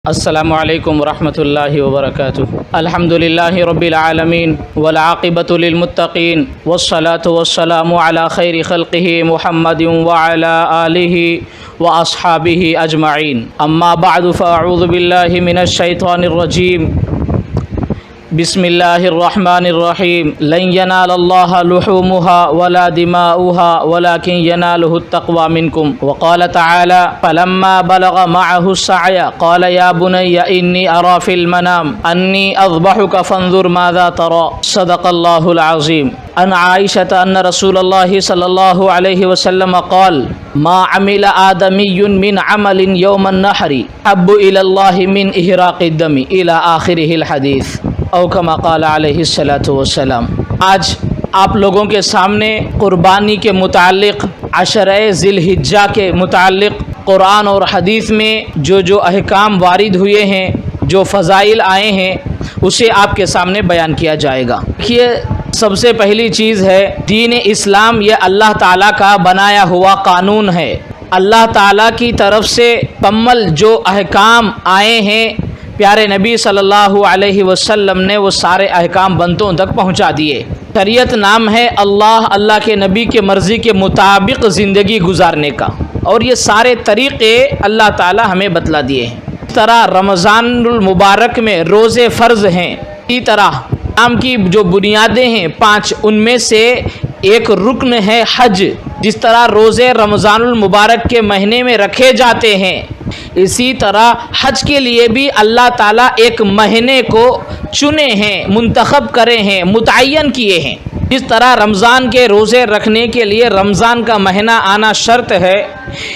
السلام علیکم ورحمۃ اللہ وبرکاتہ۔ الحمد للہ رب العالمین والعاقبۃ للمتقین والصلاة والسلام علی خیر خلقہ محمد وعلی آلہ واصحابہ اجمعین، اما بعد فاعوذ باللہ من الشیطان الرجیم، بسم اللہ الرحمن الرحیم۔ لن ینال اللہ لحومها ولا دماؤها ولكن ینالہ التقوی منکم۔ وقال تعالی فلما بلغ معه السعی قال یا بنی انی ارى فی المنام انی اذبحک فانظر ماذا ترى، صدق اللہ العظیم۔ عن عائشة ان رسول اللہ صلی اللہ علیہ وسلم قال ما عمل آدمی من عمل یوم النحر حب الی اللہ من احراق الدم الی آخرہ الحدیث، او کما قال علیہ الصلاۃ والسلام۔ آج آپ لوگوں کے سامنے قربانی کے متعلق، عشرہ ذی الحجہ کے متعلق قرآن اور حدیث میں جو احکام وارد ہوئے ہیں، جو فضائل آئے ہیں، اسے آپ کے سامنے بیان کیا جائے گا۔ دیکھیے، سب سے پہلی چیز ہے دین اسلام، یہ اللہ تعالیٰ کا بنایا ہوا قانون ہے۔ اللہ تعالیٰ کی طرف سے مکمل جو احکام آئے ہیں، پیارے نبی صلی اللہ علیہ وسلم نے وہ سارے احکام بندوں تک پہنچا دیے۔ شریعت نام ہے اللہ کے نبی کے مرضی کے مطابق زندگی گزارنے کا، اور یہ سارے طریقے اللہ تعالی ہمیں بتلا دیے ہیں۔ اس طرح رمضان المبارک میں روزے فرض ہیں، اسی طرح اسلام کی جو بنیادیں ہیں 5، ان میں سے ایک رکن ہے حج۔ جس طرح روزے رمضان المبارک کے مہینے میں رکھے جاتے ہیں، اسی طرح حج کے لیے بھی اللہ تعالیٰ ایک مہینے کو چنے ہیں، منتخب کرے ہیں، متعین کیے ہیں۔ جس طرح رمضان کے روزے رکھنے کے لیے رمضان کا مہینہ آنا شرط ہے،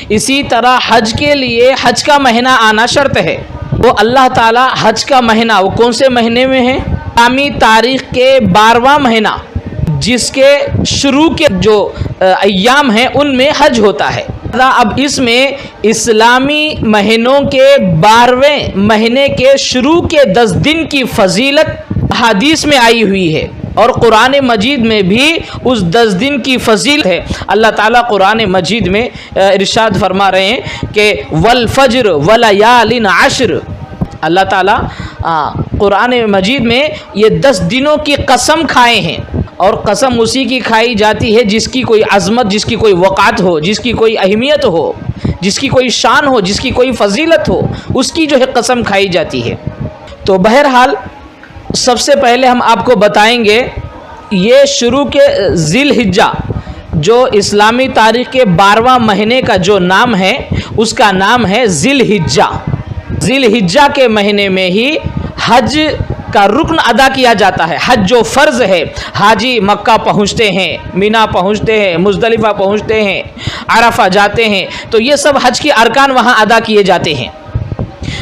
اسی طرح حج کے لیے حج کا مہینہ آنا شرط ہے۔ وہ اللہ تعالیٰ حج کا مہینہ وہ کون سے مہینے میں ہے؟ اسلامی تاریخ کے 12واں مہینہ، جس کے شروع کے جو ایام ہیں ان میں حج ہوتا ہے۔ اب اس میں اسلامی مہینوں کے 12ویں مہینے کے شروع کے 10 دن کی فضیلت حدیث میں آئی ہوئی ہے، اور قرآن مجید میں بھی اس 10 دن کی فضیلت ہے۔ اللہ تعالیٰ قرآن مجید میں ارشاد فرما رہے ہیں کہ والفجر ولیال عشر۔ اللہ تعالیٰ قرآن مجید میں یہ 10 دنوں کی قسم کھائے ہیں، اور قسم اسی کی کھائی جاتی ہے جس کی کوئی عظمت، جس کی کوئی وقعت ہو، جس کی کوئی اہمیت ہو، جس کی کوئی شان ہو، جس کی کوئی فضیلت ہو، اس کی جو ہے قسم کھائی جاتی ہے۔ تو بہرحال سب سے پہلے ہم آپ کو بتائیں گے، یہ شروع کے ذی الحجہ جو اسلامی تاریخ کے 12واں مہینے کا جو نام ہے، اس کا نام ہے ذی الحجہ۔ ذی الحجہ کے مہینے میں ہی حج کا رکن ادا کیا جاتا ہے۔ حج جو فرض ہے، حاجی مکہ پہنچتے ہیں، مینا پہنچتے ہیں، مزدلفہ پہنچتے ہیں، عرفہ جاتے ہیں، تو یہ سب حج کے ارکان وہاں ادا کیے جاتے ہیں۔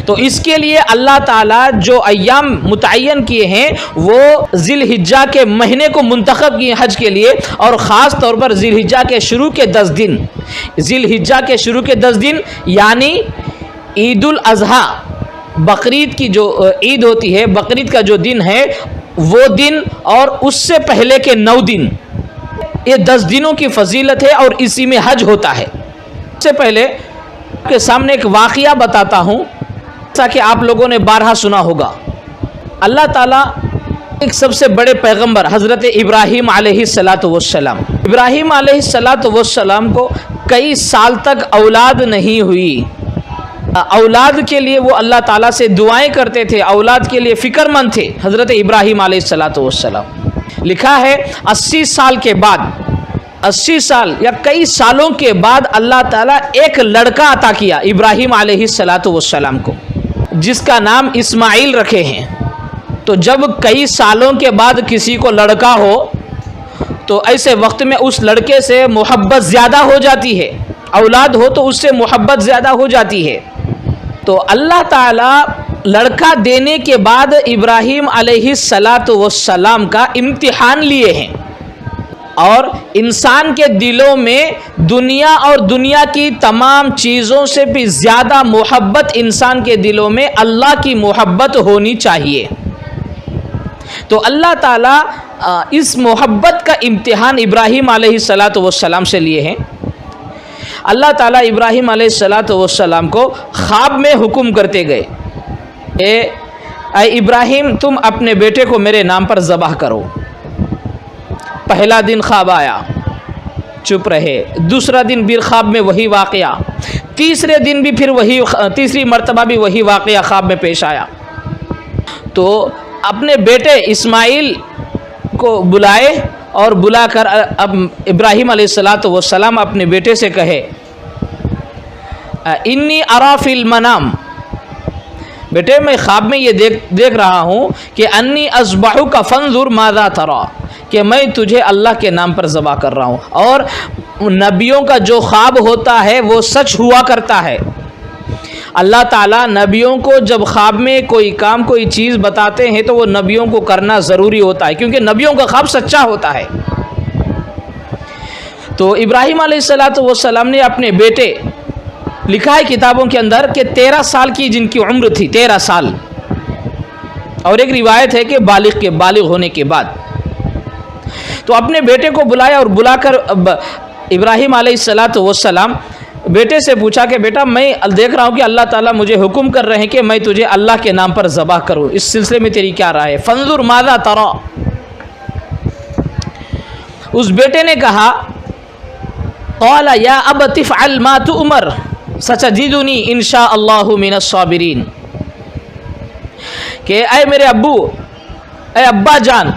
تو اس کے لیے اللہ تعالیٰ جو ایام متعین کیے ہیں، وہ ذی الحجہ کے مہینے کو منتخب کیے حج کے لیے، اور خاص طور پر ذی الحجہ کے شروع کے 10 دن، ذی الحجہ کے شروع کے 10 دن یعنی عید الاضحیٰ، بقرعید کی جو عید ہوتی ہے، بقرعید کا جو دن ہے وہ دن، اور اس سے پہلے کے 9 دن، یہ 10 دنوں کی فضیلت ہے، اور اسی میں حج ہوتا ہے۔ اس سے پہلے آپ کے سامنے ایک واقعہ بتاتا ہوں، جیسا کہ آپ لوگوں نے بارہا سنا ہوگا۔ اللہ تعالیٰ ایک سب سے بڑے پیغمبر حضرت ابراہیم علیہ الصلاۃ والسلام، ابراہیم علیہ الصلاۃ والسلام کو کئی سال تک اولاد نہیں ہوئی۔ اولاد کے لیے وہ اللہ تعالیٰ سے دعائیں کرتے تھے، اولاد کے لیے فکر مند تھے حضرت ابراہیم علیہ الصلاۃ والسلام۔ لکھا ہے 80 سال کے بعد، 80 سال یا کئی سالوں کے بعد اللہ تعالیٰ ایک لڑکا عطا کیا ابراہیم علیہ الصلاۃ والسلام کو، جس کا نام اسماعیل رکھے ہیں۔ تو جب کئی سالوں کے بعد کسی کو لڑکا ہو، تو ایسے وقت میں اس لڑکے سے محبت زیادہ ہو جاتی ہے، اولاد ہو تو اس سے محبت زیادہ ہو جاتی ہے۔ تو اللہ تعالیٰ لڑکا دینے کے بعد ابراہیم علیہ الصلاۃ والسلام کا امتحان لیے ہیں، اور انسان کے دلوں میں دنیا اور دنیا کی تمام چیزوں سے بھی زیادہ محبت انسان کے دلوں میں اللہ کی محبت ہونی چاہیے۔ تو اللہ تعالیٰ اس محبت کا امتحان ابراہیم علیہ الصلاۃ والسلام سے لیے ہیں۔ اللہ تعالیٰ ابراہیم علیہ السلام کو خواب میں حکم کرتے گئے اے ابراہیم تم اپنے بیٹے کو میرے نام پر ذبح کرو۔ پہلا دن خواب آیا، چپ رہے، دوسرا دن بھی خواب میں وہی واقعہ، تیسرے دن بھی پھر وہی، تیسری مرتبہ بھی وہی واقعہ خواب میں پیش آیا۔ تو اپنے بیٹے اسماعیل کو بلائے اور بلا کر اب ابراہیم علیہ السلام اپنے بیٹے سے کہے انی ارا فی المنام، بیٹے میں خواب میں یہ دیکھ رہا ہوں کہ انی اذبحک فانظر ماذا تری، کہ میں تجھے اللہ کے نام پر ذبح کر رہا ہوں۔ اور نبیوں کا جو خواب ہوتا ہے وہ سچ ہوا کرتا ہے۔ اللہ تعالیٰ نبیوں کو جب خواب میں کوئی کام کوئی چیز بتاتے ہیں تو وہ نبیوں کو کرنا ضروری ہوتا ہے، کیونکہ نبیوں کا خواب سچا ہوتا ہے۔ تو ابراہیم علیہ السلام نے اپنے بیٹے، لکھا ہے کتابوں کے اندر کہ 13 سال کی جن کی عمر تھی، 13 سال، اور ایک روایت ہے کہ بالغ ہونے کے بعد، تو اپنے بیٹے کو بلایا اور بلا کر ابراہیم علیہ السلام بیٹے سے پوچھا کہ بیٹا میں دیکھ رہا ہوں کہ اللہ تعالیٰ مجھے حکم کر رہے ہیں کہ میں تجھے اللہ کے نام پر ذبح کروں، اس سلسلے میں تیری کیا رائے ہے؟ فانظر ماذا تری، اس بیٹے نے کہا قال یا ابت افعل ما تؤمر ستجدنی ان شاء اللہ من الصابرین، کہ اے میرے ابو، اے ابا جان،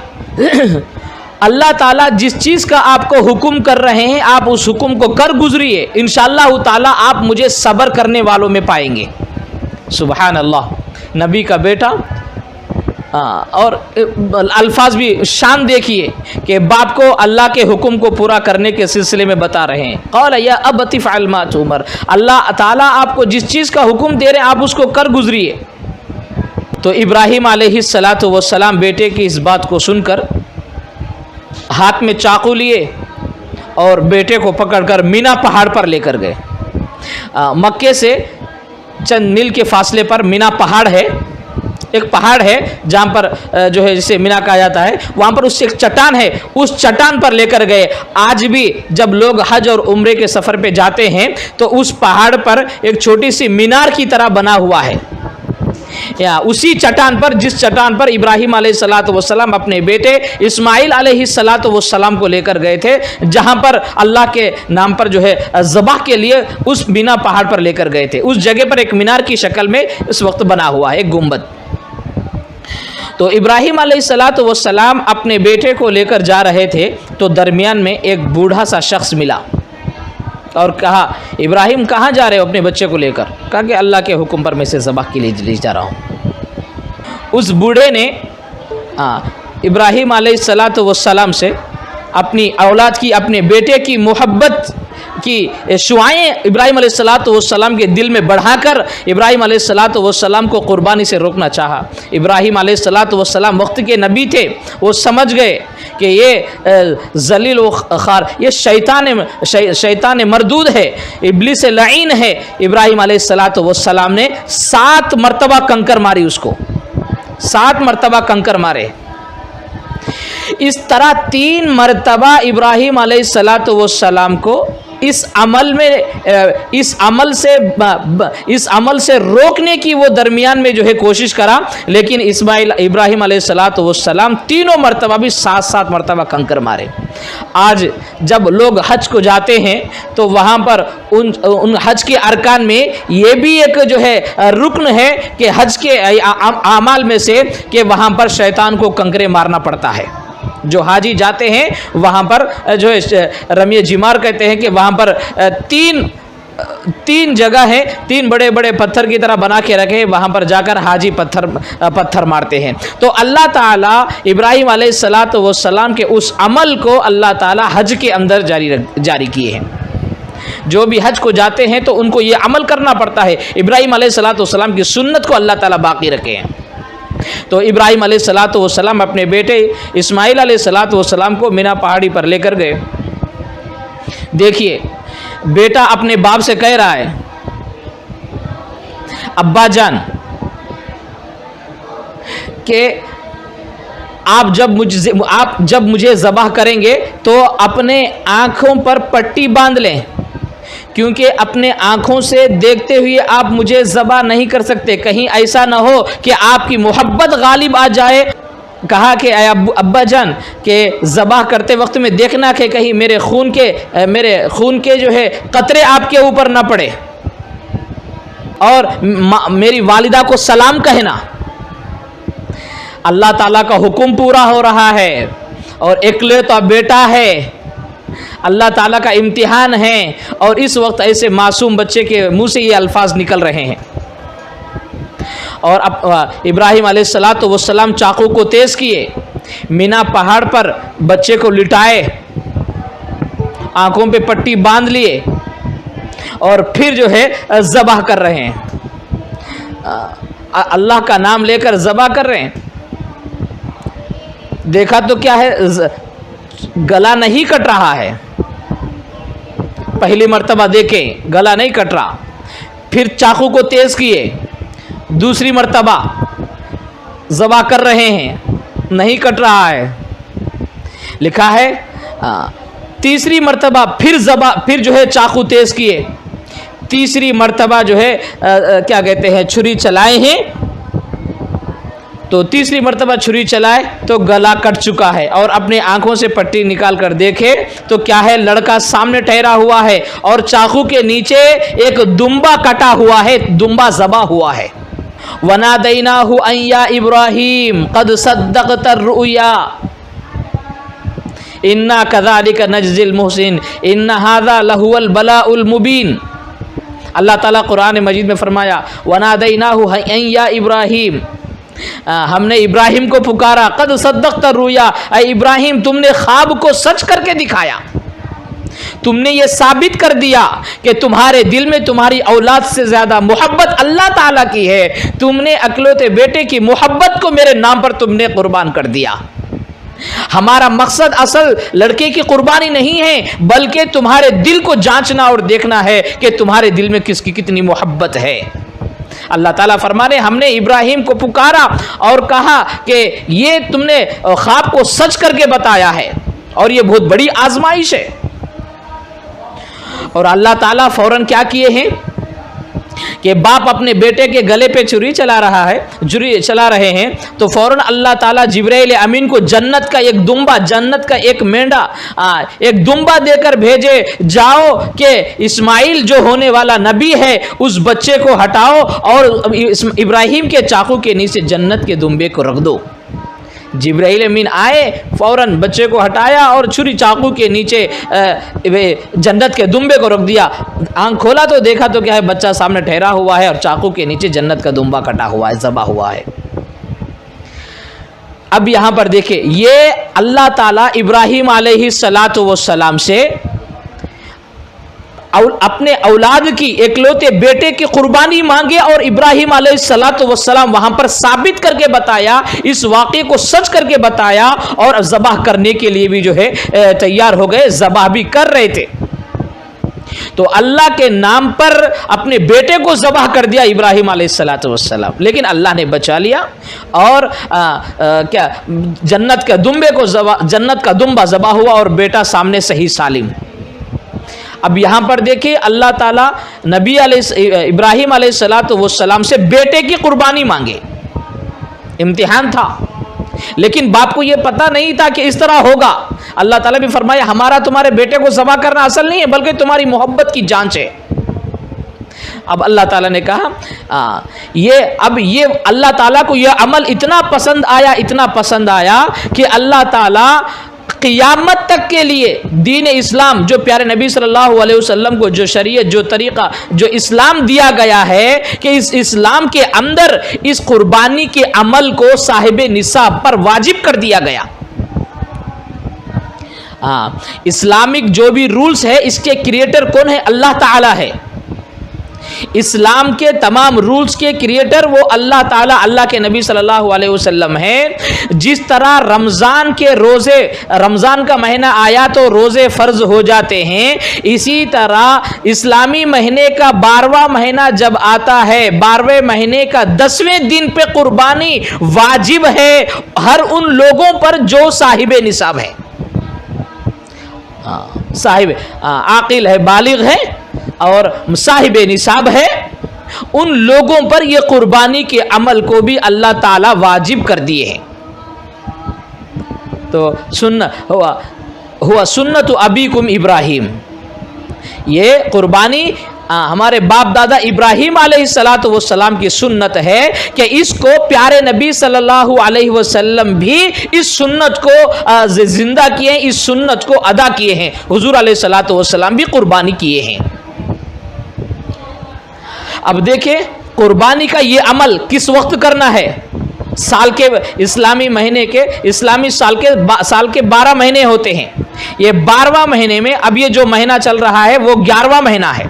اللہ تعالیٰ جس چیز کا آپ کو حکم کر رہے ہیں آپ اس حکم کو کر گزریے، انشاءاللہ تعالیٰ آپ مجھے صبر کرنے والوں میں پائیں گے۔ سبحان اللہ، نبی کا بیٹا، اور الفاظ بھی شان دیکھیے کہ باپ کو اللہ کے حکم کو پورا کرنے کے سلسلے میں بتا رہے ہیں۔ قال یا ابت افعل ما تؤمر، اللہ تعالیٰ آپ کو جس چیز کا حکم دے رہے ہیں آپ اس کو کر گزریے۔ تو ابراہیم علیہ السلام بیٹے کی اس بات کو سن کر ہاتھ میں چاقو لیے اور بیٹے کو پکڑ کر مینا پہاڑ پر لے کر گئے۔ مکے سے چند میل کے فاصلے پر مینا پہاڑ ہے، ایک پہاڑ ہے جہاں پر جو ہے جسے مینا کہا جاتا ہے، وہاں پر اس سے ایک چٹان ہے، اس چٹان پر لے کر گئے۔ آج بھی جب لوگ حج اور عمرے کے سفر پہ جاتے ہیں تو اس پہاڑ پر ایک چھوٹی سی مینار کی طرح بنا ہوا ہے، یا اسی چٹان پر جس چٹان پر ابراہیم علیہ السلام اپنے بیٹے اسماعیل علیہ السلام کو لے کر گئے تھے، جہاں پر اللہ کے نام پر جو ہے ذبح کے لیے اس مینا پہاڑ پر لے کر گئے تھے۔ اس جگہ پر ایک مینار کی شکل میں اس وقت بنا ہوا ہے، ایک گنبد۔ تو ابراہیم علیہ السلام اپنے بیٹے کو لے کر جا رہے تھے تو درمیان میں ایک بوڑھا سا شخص ملا اور کہا ابراہیم کہاں جا رہے ہو اپنے بچے کو لے کر؟ کہا کہ اللہ کے حکم پر میں اسے ذبح کے لیے لے جا رہا ہوں۔ اس بوڑھے نے ابراہیم علیہ السلام سے اپنی اولاد کی، اپنے بیٹے کی محبت کی شعائیں ابراہیم علیہ السلام کے دل میں بڑھا کر ابراہیم علیہ السلام کو قربانی سے روکنا چاہا۔ ابراہیم علیہ السلام وقت کے نبی تھے، وہ سمجھ گئے کہ یہ ذلیل و خار، یہ شیطان مردود ہے، ابلیس لعین ہے۔ ابراہیم علیہ السلام نے 7 مرتبہ کنکر ماری، اس کو 7 مرتبہ کنکر مارے۔ اس طرح 3 مرتبہ ابراہیم علیہ السلام کو اس عمل سے روکنے کی وہ درمیان میں جو ہے کوشش کرا، لیکن ابراہیم علیہ السلام تینوں مرتبہ بھی 7 مرتبہ کنکر مارے۔ آج جب لوگ حج کو جاتے ہیں تو وہاں پر ان حج کے ارکان میں یہ بھی ایک جو ہے رکن ہے کہ حج کے اعمال میں سے کہ وہاں پر شیطان کو کنکرے مارنا پڑتا ہے۔ جو حاجی جاتے ہیں وہاں پر جو ہے رمی جمار کہتے ہیں کہ وہاں پر تین جگہ ہے، 3 بڑے بڑے پتھر کی طرح بنا کے رکھے، وہاں پر جا کر حاجی پتھر مارتے ہیں۔ تو اللہ تعالیٰ ابراہیم علیہ السلام کے اس عمل کو اللہ تعالیٰ حج کے اندر جاری کیے ہیں۔ جو بھی حج کو جاتے ہیں تو ان کو یہ عمل کرنا پڑتا ہے، ابراہیم علیہ السلام کی سنت کو اللہ تعالیٰ باقی رکھے ہیں۔ تو ابراہیم علیہ السلام اپنے بیٹے اسماعیل علیہ السلام کو مینا پہاڑی پر لے کر گئے۔ دیکھیے بیٹا اپنے باپ سے کہہ رہا ہے ابا جان کہ آپ جب مجھے ذبح کریں گے تو اپنے آنکھوں پر پٹی باندھ لیں، کیونکہ اپنے آنکھوں سے دیکھتے ہوئے آپ مجھے ذبح نہیں کر سکتے، کہیں ایسا نہ ہو کہ آپ کی محبت غالب آ جائے۔ کہا کہ اے ابا جان کہ ذبح کرتے وقت میں دیکھنا کہ کہیں میرے خون کے جو ہے قطرے آپ کے اوپر نہ پڑے، اور میری والدہ کو سلام کہنا۔ اللہ تعالیٰ کا حکم پورا ہو رہا ہے اور اکلوتا بیٹا ہے، اللہ تعالیٰ کا امتحان ہے، اور اس وقت ایسے معصوم بچے کے منہ سے یہ الفاظ نکل رہے ہیں۔ اور اب ابراہیم علیہ السلام چاقو کو تیز کیے، مینا پہاڑ پر بچے کو لٹائے، آنکھوں پہ پٹی باندھ لیے، اور پھر جو ہے ذبح کر رہے ہیں، اللہ کا نام لے کر ذبح کر رہے ہیں۔ دیکھا تو کیا ہے، گلا نہیں کٹ رہا ہے، پہلی مرتبہ دیکھیں گلا نہیں کٹ رہا، پھر چاقو کو تیز کیے، دوسری مرتبہ ذبح کر رہے ہیں، نہیں کٹ رہا ہے۔ لکھا ہے تیسری مرتبہ پھر جو ہے چاقو تیز کیے، تیسری مرتبہ جو ہے کیا کہتے ہیں چھری چلائے ہیں، تو تیسری مرتبہ چھری چلائے تو گلا کٹ چکا ہے، اور اپنے آنکھوں سے پٹی نکال کر دیکھے تو کیا ہے، لڑکا سامنے ٹھہرا ہوا ہے اور چاقو کے نیچے ایک دمبا کٹا ہوا ہے، دمبا ذبح ہوا ہے۔ وَنَادَيْنَاهُ أَن يَا إِبْرَاهِيمُ قَدْ صَدَّقْتَ الرُّؤْيَا إِنَّا كَذَلِكَ نَجْزِي الْمُحْسِنِينَ إِنَّ هَذَا لَهُوَ الْبَلَاءُ الْمُبِينُ۔ اللہ تعالیٰ قرآن مجید میں فرمایا وَنَادَيْنَاهُ أَن يَا إِبْرَاهِيمُ، ہم نے ابراہیم کو پکارا، قد صدقت الرؤیا، اے ابراہیم تم نے خواب کو سچ کر کے دکھایا، تم نے یہ ثابت کر دیا کہ تمہارے دل میں تمہاری اولاد سے زیادہ محبت اللہ تعالیٰ کی ہے، تم نے اکلوتے بیٹے کی محبت کو میرے نام پر تم نے قربان کر دیا۔ ہمارا مقصد اصل لڑکے کی قربانی نہیں ہے، بلکہ تمہارے دل کو جانچنا اور دیکھنا ہے کہ تمہارے دل میں کس کی کتنی محبت ہے۔ اللہ تعالیٰ فرمانے ہم نے ابراہیم کو پکارا اور کہا کہ یہ تم نے خواب کو سچ کر کے بتایا ہے، اور یہ بہت بڑی آزمائش ہے۔ اور اللہ تعالیٰ فوراً کیا کیے ہیں کہ باپ اپنے بیٹے کے گلے پہ چھری چلا رہے ہیں، تو فوراً اللہ تعالیٰ جبرائیل امین کو جنت کا ایک دمبا، جنت کا ایک مینڈا، ایک دمبا دے کر بھیجے، جاؤ کہ اسماعیل جو ہونے والا نبی ہے اس بچے کو ہٹاؤ اور ابراہیم کے چاقو کے نیچے جنت کے دمبے کو رکھ دو۔ جبرائیل امین آئے، فوراً بچے کو ہٹایا اور چھری چاقو کے نیچے جنت کے دمبے کو رکھ دیا۔ آنکھ کھولا تو دیکھا تو کیا ہے، بچہ سامنے ٹھہرا ہوا ہے اور چاقو کے نیچے جنت کا دمبا کٹا ہوا ہے، ذبح ہوا ہے۔ اب یہاں پر دیکھیں، یہ اللہ تعالیٰ ابراہیم علیہ السلام سے اپنے اولاد کی اکلوتے بیٹے کی قربانی مانگے، اور ابراہیم علیہ السلام وہاں پر ثابت کر کے بتایا، اس واقعے کو سچ کر کے بتایا، اور ذبح کرنے کے لیے بھی جو ہے تیار ہو گئے، ذبح بھی کر رہے تھے۔ تو اللہ کے نام پر اپنے بیٹے کو ذبح کر دیا ابراہیم علیہ السلام، لیکن اللہ نے بچا لیا، اور کیا جنت کا دمبا ذبح ہوا اور بیٹا سامنے صحیح سالم۔ اب یہاں پر دیکھیں اللہ تعالیٰ نبی ابراہیم علیہ السلام سے بیٹے کی قربانی مانگے، امتحان تھا، لیکن باپ کو یہ پتہ نہیں تھا کہ اس طرح ہوگا۔ اللہ تعالیٰ بھی فرمایا ہمارا تمہارے بیٹے کو ذبح کرنا اصل نہیں ہے، بلکہ تمہاری محبت کی جانچ ہے۔ اب اللہ تعالیٰ نے کہا یہ اللہ تعالیٰ کو یہ عمل اتنا پسند آیا کہ اللہ تعالیٰ قیامت تک کے لیے دین اسلام، جو پیارے نبی صلی اللہ علیہ وسلم کو جو شریعت، جو طریقہ، جو اسلام دیا گیا ہے، کہ اس اسلام کے اندر اس قربانی کے عمل کو صاحب نصاب پر واجب کر دیا گیا۔ اسلامک جو بھی رولز ہے اس کے کریٹر کون ہے؟ اللہ تعالیٰ ہے۔ اسلام کے تمام رولز کے کریٹر وہ اللہ تعالیٰ، اللہ کے نبی صلی اللہ علیہ وسلم ہیں۔ جس طرح رمضان کا مہینہ آیا تو روزے فرض ہو جاتے ہیں، اسی طرح اسلامی مہینے کا 12واں مہینہ جب آتا ہے، 12ویں مہینے کا 10ویں دن پہ قربانی واجب ہے ہر ان لوگوں پر جو صاحب نصاب ہے، صاحب عاقل ہے، بالغ ہے، اور صاحب نصاب ہے، ان لوگوں پر یہ قربانی کے عمل کو بھی اللہ تعالی واجب کر دیے ہیں. تو ہوا سنت ابیکم ابراہیم، یہ قربانی ہمارے باپ دادا ابراہیم علیہ الصلاۃ والسلام کی سنت ہے کہ اس کو پیارے نبی صلی اللہ علیہ وسلم بھی اس سنت کو زندہ کیے ہیں، اس سنت کو ادا کیے ہیں. حضور علیہ الصلاۃ والسلام بھی قربانی کیے ہیں. اب دیکھیں قربانی کا یہ عمل کس وقت کرنا ہے؟ سال کے اسلامی مہینے کے اسلامی سال کے 12 مہینے ہوتے ہیں. یہ 12واں مہینے میں اب یہ جو مہینہ چل رہا ہے وہ 11واں مہینہ ہے.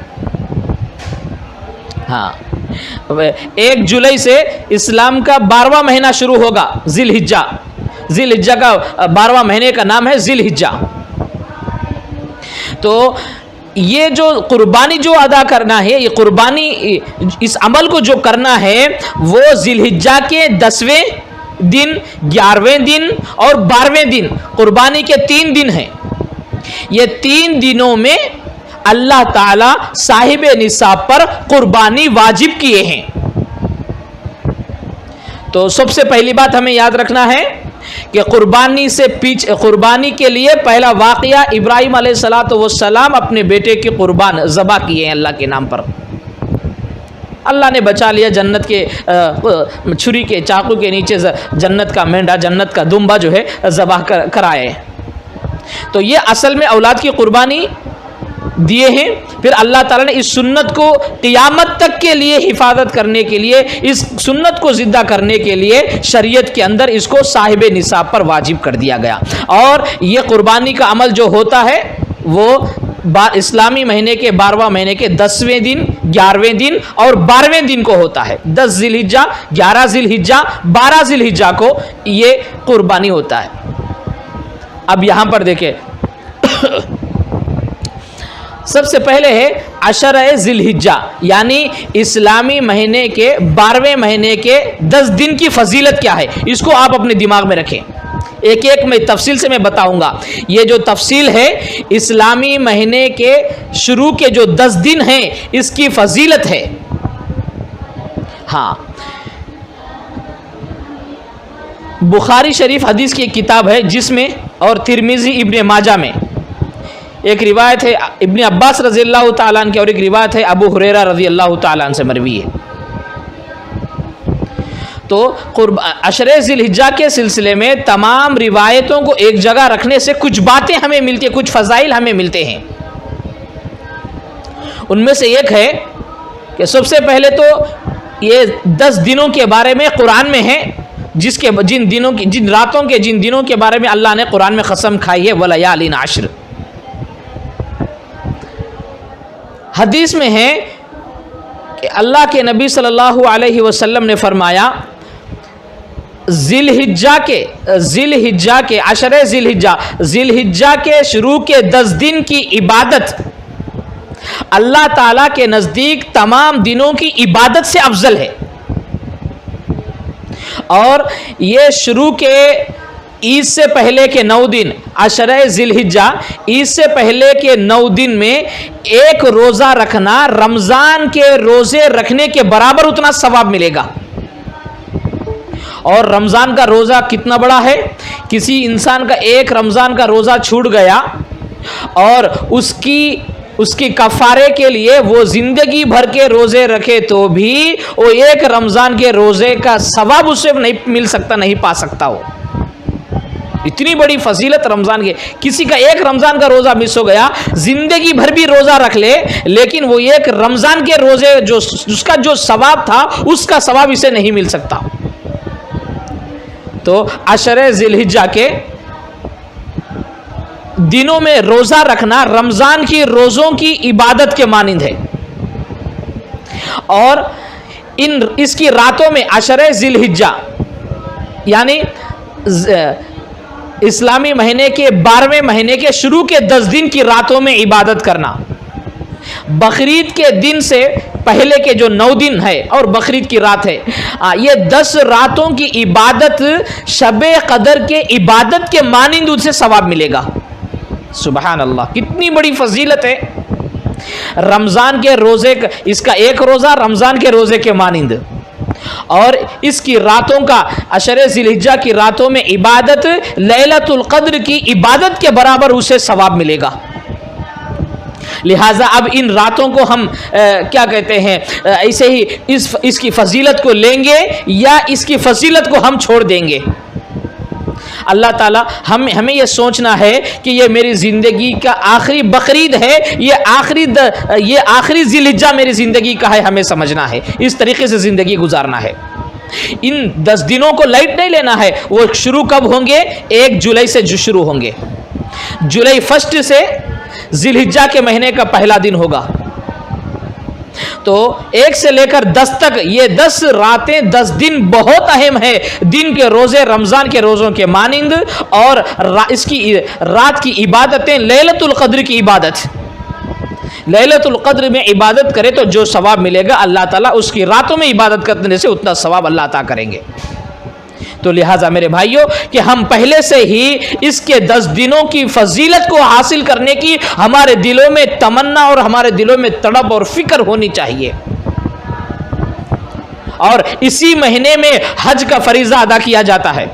ہاں 1 جولائی سے اسلام کا 12واں مہینہ شروع ہوگا، ذی الحجہ کا 12واں مہینے کا نام ہے ذی الحجہ. تو یہ جو قربانی جو ادا کرنا ہے، یہ قربانی اس عمل کو جو کرنا ہے وہ ذی الحجہ کے 10ویں دن، 11ویں دن اور 12ویں دن، قربانی کے 3 دن ہیں. یہ 3 دنوں میں اللہ تعالی صاحب نصاب پر قربانی واجب کیے ہیں. تو سب سے پہلی بات ہمیں یاد رکھنا ہے کہ قربانی کے لیے پہلا واقعہ ابراہیم علیہ الصلاۃ والسلام اپنے بیٹے کی قربان ذبح کیے ہیں اللہ کے نام پر. اللہ نے بچا لیا جنت کے چھری کے چاقو کے نیچے جنت کا مینڈا، جنت کا دمبا جو ہے ذبح کرائے. تو یہ اصل میں اولاد کی قربانی دیے ہیں. پھر اللہ تعالیٰ نے اس سنت کو قیامت تک کے لیے حفاظت کرنے کے لیے، اس سنت کو زندہ کرنے کے لیے شریعت کے اندر اس کو صاحب نصاب پر واجب کر دیا گیا. اور یہ قربانی کا عمل جو ہوتا ہے وہ اسلامی مہینے کے 12واں مہینے کے 10ویں دن، 11ویں دن اور 12ویں دن کو ہوتا ہے. 10 ذی الحجہ، 11 ذی الحجہ، 12 ذی الحجہ کو یہ قربانی ہوتا ہے. اب یہاں پر دیکھیں سب سے پہلے ہے عشرہ ذی الحجہ، یعنی اسلامی مہینے کے 12ویں مہینے کے 10 دن کی فضیلت کیا ہے، اس کو آپ اپنے دماغ میں رکھیں. ایک ایک میں تفصیل سے میں بتاؤں گا. یہ جو تفصیل ہے اسلامی مہینے کے شروع کے جو 10 دن ہیں اس کی فضیلت ہے. ہاں بخاری شریف حدیث کی ایک کتاب ہے جس میں، اور ترمذی ابن ماجہ میں ایک روایت ہے ابن عباس رضی اللہ تعالیٰ عنہ کی، اور ایک روایت ہے ابو ہریرہ رضی اللہ تعالیٰ عنہ سے مروی ہے. تو عشرہ ذی الحجہ کے سلسلے میں تمام روایتوں کو ایک جگہ رکھنے سے کچھ باتیں ہمیں ملتی ہیں، کچھ فضائل ہمیں ملتے ہیں. ان میں سے ایک ہے کہ سب سے پہلے تو یہ 10 دنوں کے بارے میں قرآن میں ہے، جن راتوں کے جن دنوں کے بارے میں اللہ نے قرآن میں قسم کھائی ہے وَلَيَالٍ عَشْرٍ. حدیث میں ہے کہ اللہ کے نبی صلی اللہ علیہ وسلم نے فرمایا ذی الحجہ کے عشرہ ذی الحجہ کے شروع کے 10 دن کی عبادت اللہ تعالیٰ کے نزدیک تمام دنوں کی عبادت سے افضل ہے. اور یہ شروع کے عید سے پہلے کے 9 دن، عشرہ ذی الحجہ، عید سے پہلے کے 9 دن میں ایک روزہ رکھنا رمضان کے روزے رکھنے کے برابر اتنا ثواب ملے گا. اور رمضان کا روزہ کتنا بڑا ہے، کسی انسان کا ایک رمضان کا روزہ چھوٹ گیا اور اس کی کفارے کے لیے وہ زندگی بھر کے روزے رکھے تو بھی وہ ایک رمضان کے روزے کا ثواب اسے نہیں مل سکتا، نہیں پا سکتا. وہ اتنی بڑی فضیلت رمضان کے، کسی کا ایک رمضان کا روزہ مس ہو گیا، زندگی بھر بھی روزہ رکھ لے لیکن وہ ایک رمضان کے روزے جس کا جو ثواب تھا اس کا ثواب اسے نہیں مل سکتا. تو عشرہ ذی الحجہ کے دنوں میں روزہ رکھنا رمضان کی روزوں کی عبادت کے مانند ہے. اور اس کی راتوں میں عشرہ ذی الحجہ یعنی اسلامی مہینے کے 12ویں مہینے کے شروع کے 10 دن کی راتوں میں عبادت کرنا، بقرعید کے دن سے پہلے کے جو 9 دن ہے اور بقرعید کی رات ہے، یہ 10 راتوں کی عبادت شب قدر کے عبادت کے مانند ان سے ثواب ملے گا. سبحان اللہ، کتنی بڑی فضیلت ہے. رمضان کے روزے کا، اس کا ایک روزہ رمضان کے روزے کے مانند، اور اس کی راتوں کا، عشر ذی الحجہ کی راتوں میں عبادت لیلۃ القدر کی عبادت کے برابر اسے ثواب ملے گا۔ لہٰذا اب ان راتوں کو ہم کیا کہتے ہیں، ایسے ہی اس کی فضیلت کو لیں گے یا اس کی فضیلت کو ہم چھوڑ دیں گے؟ اللہ تعالیٰ ہمیں یہ سوچنا ہے کہ یہ میری زندگی کا آخری بقرعید ہے، یہ آخری ذی الحجہ میری زندگی کا ہے، ہمیں سمجھنا ہے، اس طریقے سے زندگی گزارنا ہے۔ ان 10 دنوں کو لائٹ نہیں لینا ہے۔ وہ شروع کب ہوں گے؟ 1 جولائی سے جو شروع ہوں گے، جولائی 1 سے ذی الحجہ کے مہینے کا پہلا دن ہوگا۔ تو 1 سے لے کر 10 تک یہ 10 راتیں 10 دن بہت اہم ہے، دن کے روزے رمضان کے روزوں کے مانند، اور اس کی رات کی عبادتیں، لیلۃ القدر کی عبادت، لیلۃ القدر میں عبادت کرے تو جو ثواب ملے گا اللہ تعالیٰ اس کی راتوں میں عبادت کرنے سے اتنا ثواب اللہ عطا کریں گے۔ تو لہٰذا میرے بھائیوں کہ ہم پہلے سے ہی اس کے 10 دنوں کی فضیلت کو حاصل کرنے کی ہمارے دلوں میں تمنا اور ہمارے دلوں میں تڑپ اور فکر ہونی چاہیے۔ اور اسی مہینے میں حج کا فریضہ ادا کیا جاتا ہے۔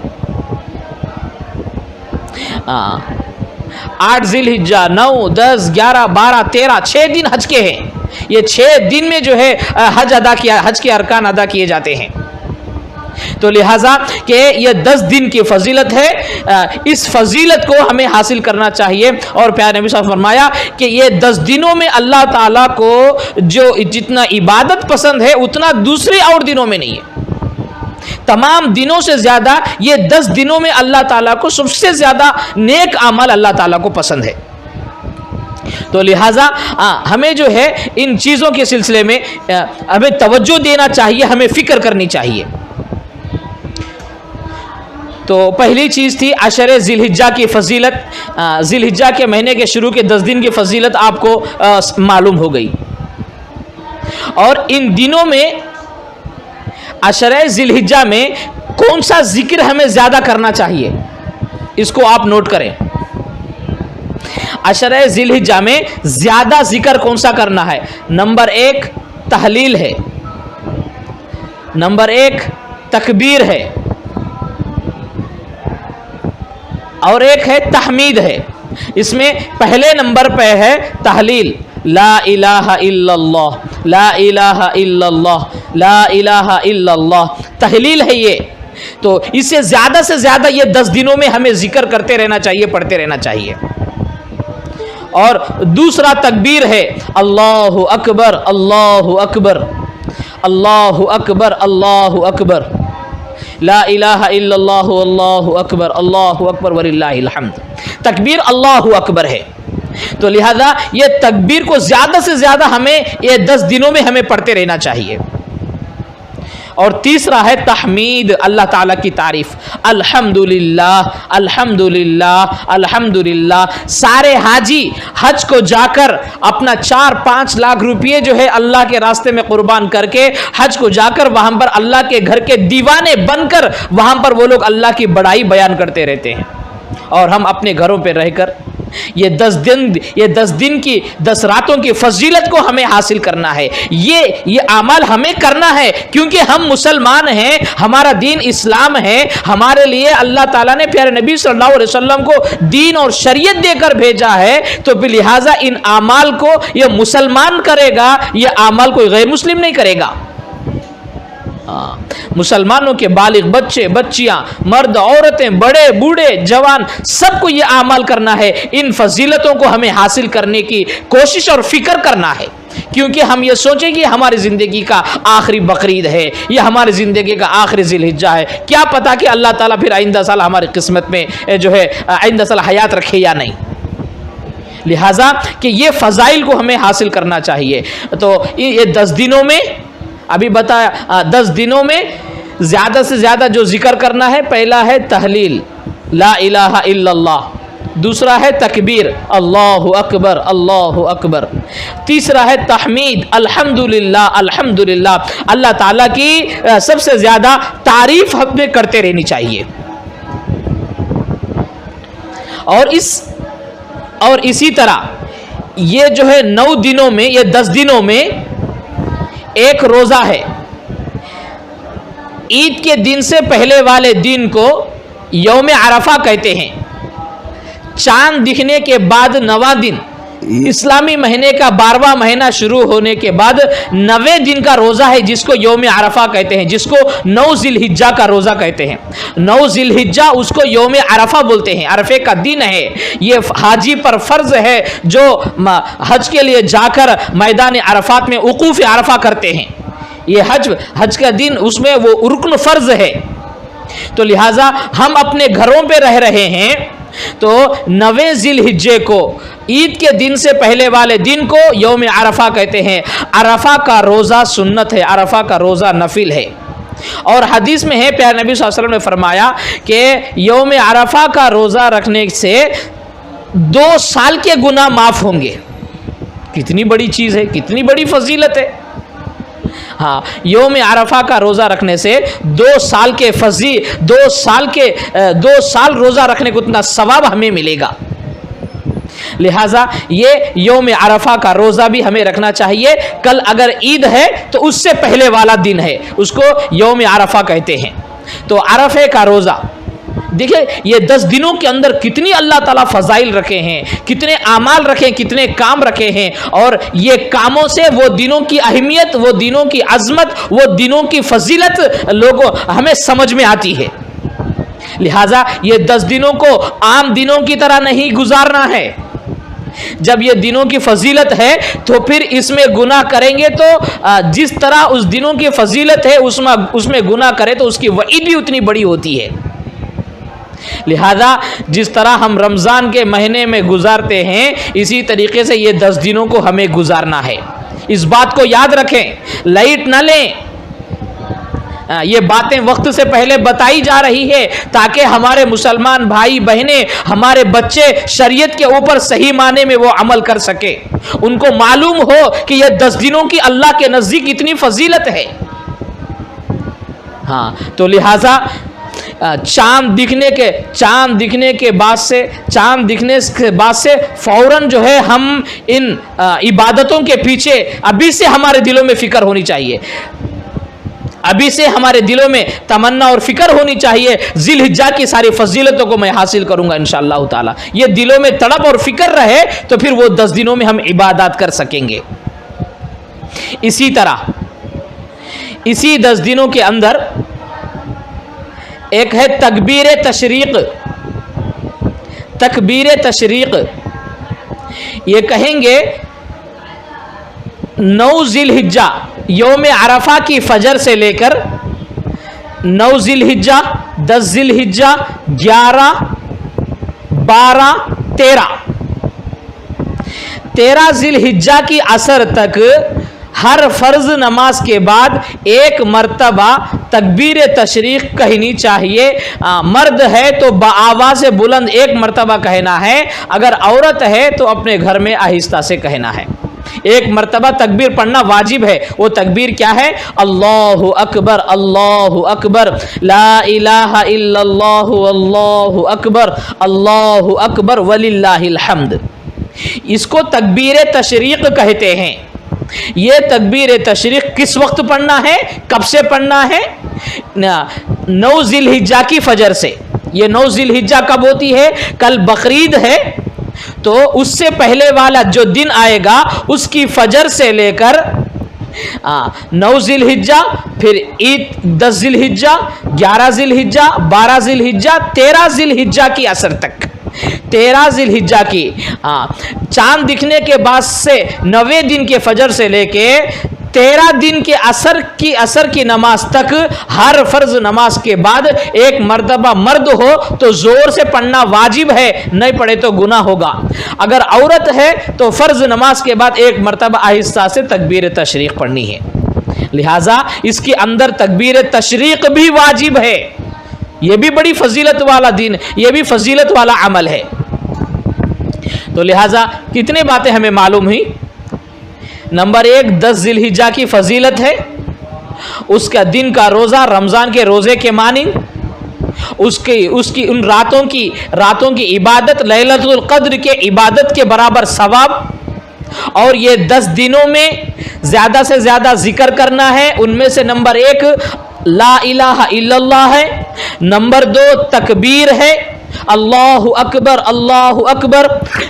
8 ذی الحجہ، 9، 10، 11، 12، 13، 6 دن حج کے ہیں۔ یہ 6 دن میں جو ہے حج کے ارکان ادا کیے جاتے ہیں۔ تو لہٰذا کہ یہ 10 دن کی فضیلت ہے، اس فضیلت کو ہمیں حاصل کرنا چاہیے۔ اور پیارے نبی صلی اللہ علیہ وسلم نے فرمایا کہ یہ 10 دنوں میں اللہ تعالیٰ کو جو جتنا عبادت پسند ہے اتنا دوسرے اور دنوں میں نہیں ہے۔ تمام دنوں سے زیادہ یہ 10 دنوں میں اللہ تعالیٰ کو سب سے زیادہ نیک اعمال اللہ تعالیٰ کو پسند ہے۔ تو لہٰذا ہمیں جو ہے ان چیزوں کے سلسلے میں ہمیں توجہ دینا چاہیے، ہمیں فکر کرنی چاہیے۔ تو پہلی چیز تھی عشر ذی الحجہ کی فضیلت، ذی الحجہ کے مہینے کے شروع کے 10 دن کی فضیلت آپ کو معلوم ہو گئی۔ اور ان دنوں میں عشر ذی الحجہ میں کون سا ذکر ہمیں زیادہ کرنا چاہیے، اس کو آپ نوٹ کریں۔ عشر ذی الحجہ میں زیادہ ذکر کون سا کرنا ہے؟ نمبر 1 تحلیل ہے، نمبر 1 تکبیر ہے، اور ایک ہے تحمید ہے۔ اس میں پہلے نمبر پہ ہے تحلیل، لا الہ الا اللہ، لا الہ الا اللہ، لا الہ الا اللہ، تحلیل ہے یہ۔ تو اس سے زیادہ یہ 10 دنوں میں ہمیں ذکر کرتے رہنا چاہیے، پڑھتے رہنا چاہیے۔ اور دوسرا تکبیر ہے، اللہ اکبر اللہ اکبر اللہ اکبر اللہ اکبر، لا الہ الا اللہ اللہ اکبر وللہ الحمد۔ تکبیر اللہ اکبر ہے۔ تو لہذا یہ تکبیر کو زیادہ سے زیادہ ہمیں یہ 10 دنوں میں ہمیں پڑھتے رہنا چاہیے۔ اور تیسرا ہے تحمید، اللہ تعالیٰ کی تعریف، الحمدللہ الحمدللہ الحمدللہ۔ سارے حاجی حج کو جا کر اپنا 4-5 لاکھ روپئے جو ہے اللہ کے راستے میں قربان کر کے حج کو جا کر وہاں پر اللہ کے گھر کے دیوانے بن کر وہاں پر وہ لوگ اللہ کی بڑائی بیان کرتے رہتے ہیں، اور ہم اپنے گھروں پہ رہ کر یہ 10 دن کی 10 راتوں کی فضیلت کو ہمیں حاصل کرنا ہے۔ یہ اعمال ہمیں کرنا ہے کیونکہ ہم مسلمان ہیں، ہمارا دین اسلام ہے، ہمارے لیے اللہ تعالیٰ نے پیارے نبی صلی اللہ علیہ وسلم کو دین اور شریعت دے کر بھیجا ہے۔ تو لہٰذا ان اعمال کو یہ مسلمان کرے گا، یہ اعمال کوئی غیر مسلم نہیں کرے گا۔ مسلمانوں کے بالغ بچے بچیاں، مرد عورتیں، بڑے بوڑھے جوان، سب کو یہ اعمال کرنا ہے۔ ان فضیلتوں کو ہمیں حاصل کرنے کی کوشش اور فکر کرنا ہے، کیونکہ ہم یہ سوچیں کہ ہماری زندگی کا آخری بقرعید ہے یا ہماری زندگی کا آخری ذی الحجہ ہے، کیا پتا کہ اللہ تعالیٰ پھر آئندہ سال ہماری قسمت میں جو ہے آئندہ سال حیات رکھے یا نہیں۔ لہٰذا کہ یہ فضائل کو ہمیں حاصل کرنا چاہیے۔ تو یہ 10 دنوں میں ابھی بتایا، 10 دنوں میں زیادہ سے زیادہ جو ذکر کرنا ہے، پہلا ہے تحلیل، لا الہ الا اللہ، دوسرا ہے تکبیر، اللہ اکبر اللہ اکبر، تیسرا ہے تحمید، الحمدللہ الحمدللہ، اللہ تعالیٰ کی سب سے زیادہ تعریف ہمیں کرتے رہنی چاہیے۔ اور اسی طرح یہ جو ہے 9 دنوں میں، یہ 10 دنوں میں ایک روزہ ہے. عید کے دن سے پہلے والے دن کو یوم عرفہ کہتے ہیں. چاند دکھنے کے بعد 9واں دن، اسلامی مہینے کا 12واں مہینہ شروع ہونے کے بعد 9ویں دن کا روزہ ہے جس کو یوم عرفہ کہتے ہیں، جس کو 9 ذی الحجہ کا روزہ کہتے ہیں. 9 ذی الحجہ اس کو یوم عرفہ بولتے ہیں. عرفے کا دن ہے. یہ حاجی پر فرض ہے جو حج کے لیے جا کر میدان عرفات میں وقوف عرفہ کرتے ہیں. یہ حج کا دن، اس میں وہ رکن فرض ہے. تو لہٰذا ہم اپنے گھروں پہ رہ رہے ہیں، تو 9 ذی الحجہ کو، عید کے دن سے پہلے والے دن کو یوم عرفہ کہتے ہیں. عرفہ کا روزہ سنت ہے، عرفہ کا روزہ نفل ہے. اور حدیث میں ہے، پیارے نبی صلی اللہ علیہ وسلم نے فرمایا کہ یوم عرفہ کا روزہ رکھنے سے 2 سال کے گناہ معاف ہوں گے. کتنی بڑی چیز ہے، کتنی بڑی فضیلت ہے. ہاں، یوم عرفہ کا روزہ رکھنے سے 2 سال کے 2 سال روزہ رکھنے کو اتنا ثواب ہمیں ملے گا. لہٰذا یہ یوم عرفہ کا روزہ بھی ہمیں رکھنا چاہیے. کل اگر عید ہے تو اس سے پہلے والا دن ہے، اس کو یوم عرفہ کہتے ہیں. تو عرفے کا روزہ دیکھیں، یہ 10 دنوں کے اندر کتنی اللہ تعالیٰ فضائل رکھے ہیں، کتنے اعمال رکھے ہیں، کتنے کام رکھے ہیں. اور یہ کاموں سے وہ دنوں کی اہمیت، وہ دنوں کی عظمت، وہ دنوں کی فضیلت لوگوں ہمیں سمجھ میں آتی ہے. لہٰذا یہ 10 دنوں کو عام دنوں کی طرح نہیں گزارنا ہے. جب یہ دنوں کی فضیلت ہے تو پھر اس میں گناہ کریں گے تو جس طرح اس دنوں کی فضیلت ہے اس میں گناہ کرے تو اس کی وعید بھی اتنی بڑی ہوتی ہے. لہذا جس طرح ہم رمضان کے مہینے میں گزارتے ہیں، اسی طریقے سے یہ 10 دنوں کو ہمیں گزارنا ہے. اس بات کو یاد رکھیں، لائٹ نہ لیں. یہ باتیں وقت سے پہلے بتائی جا رہی ہے تاکہ ہمارے مسلمان بھائی بہنیں، ہمارے بچے شریعت کے اوپر صحیح معنی میں وہ عمل کر سکے. ان کو معلوم ہو کہ یہ 10 دنوں کی اللہ کے نزدیک اتنی فضیلت ہے. ہاں، تو لہذا چاند دکھنے کے بعد سے فوراً جو ہے ہم ان عبادتوں کے پیچھے ابھی سے ہمارے دلوں میں فکر ہونی چاہیے. ابھی سے ہمارے دلوں میں تمنا اور فکر ہونی چاہیے، ذی الحجہ کی ساری فضیلتوں کو میں حاصل کروں گا انشاءاللہ تعالی. یہ دلوں میں تڑپ اور فکر رہے تو پھر وہ 10 دنوں میں ہم عبادات کر سکیں گے. اسی طرح اسی 10 دنوں کے اندر ایک ہے تکبیر تشریق. تکبیر تشریق یہ کہیں گے 9 ذی الحجہ، یوم عرفہ کی فجر سے لے کر 9 ذی الحجہ، 10 ذی الحجہ، 11، 12، 13 ذی الحجہ کی عصر تک ہر فرض نماز کے بعد ایک مرتبہ تکبیر تشریق کہنی چاہیے. مرد ہے تو بآواز بلند ایک مرتبہ کہنا ہے، اگر عورت ہے تو اپنے گھر میں آہستہ سے کہنا ہے. ایک مرتبہ تکبیر پڑھنا واجب ہے. وہ تکبیر کیا ہے؟ اللہ اکبر، اللہ اکبر، لا الہ الا اللہ، اللہ اکبر، اللہ اکبر وللہ الحمد. اس کو تکبیر تشریق کہتے ہیں. یہ تکبیر تشریق کس وقت پڑھنا ہے، کب سے پڑھنا ہے؟ 9 ذی الحجہ کی فجر سے. یہ 9 ذی الحجہ کب ہوتی ہے؟ کل بقرعید ہے تو اس سے پہلے والا جو دن آئے گا اس کی فجر سے لے کر 9 ذی الحجہ، پھر عید 10 ذی الحجہ، 11 ذی الحجہ، 12 ذی الحجہ، 13 ذی الحجہ کی عصر تک. 13 ذی الحجہ کی چاند دکھنے کے بعد سے 9ویں دن کے فجر سے لے کے 13 دن کے عصر کی نماز تک ہر فرض نماز کے بعد ایک مرتبہ مرد ہو تو زور سے پڑھنا واجب ہے، نہیں پڑھے تو گناہ ہوگا. اگر عورت ہے تو فرض نماز کے بعد ایک مرتبہ آہستہ سے تکبیر تشریق پڑھنی ہے. لہٰذا اس کے اندر تکبیر تشریق بھی واجب ہے. یہ بھی بڑی فضیلت والا دین، یہ بھی فضیلت والا عمل ہے. تو لہٰذا کتنے باتیں ہمیں معلوم ہوئی. نمبر 1، 10 ذی الحجہ کی فضیلت ہے. اس کا دن کا روزہ رمضان کے روزے کے مانند، اس کی ان راتوں کی عبادت لیلۃ القدر کے عبادت کے برابر ثواب. اور یہ 10 دنوں میں زیادہ سے زیادہ ذکر کرنا ہے. ان میں سے نمبر 1 لا الہ الا اللہ ہے، نمبر 2 تکبیر ہے اللہ اکبر اللہ اکبر،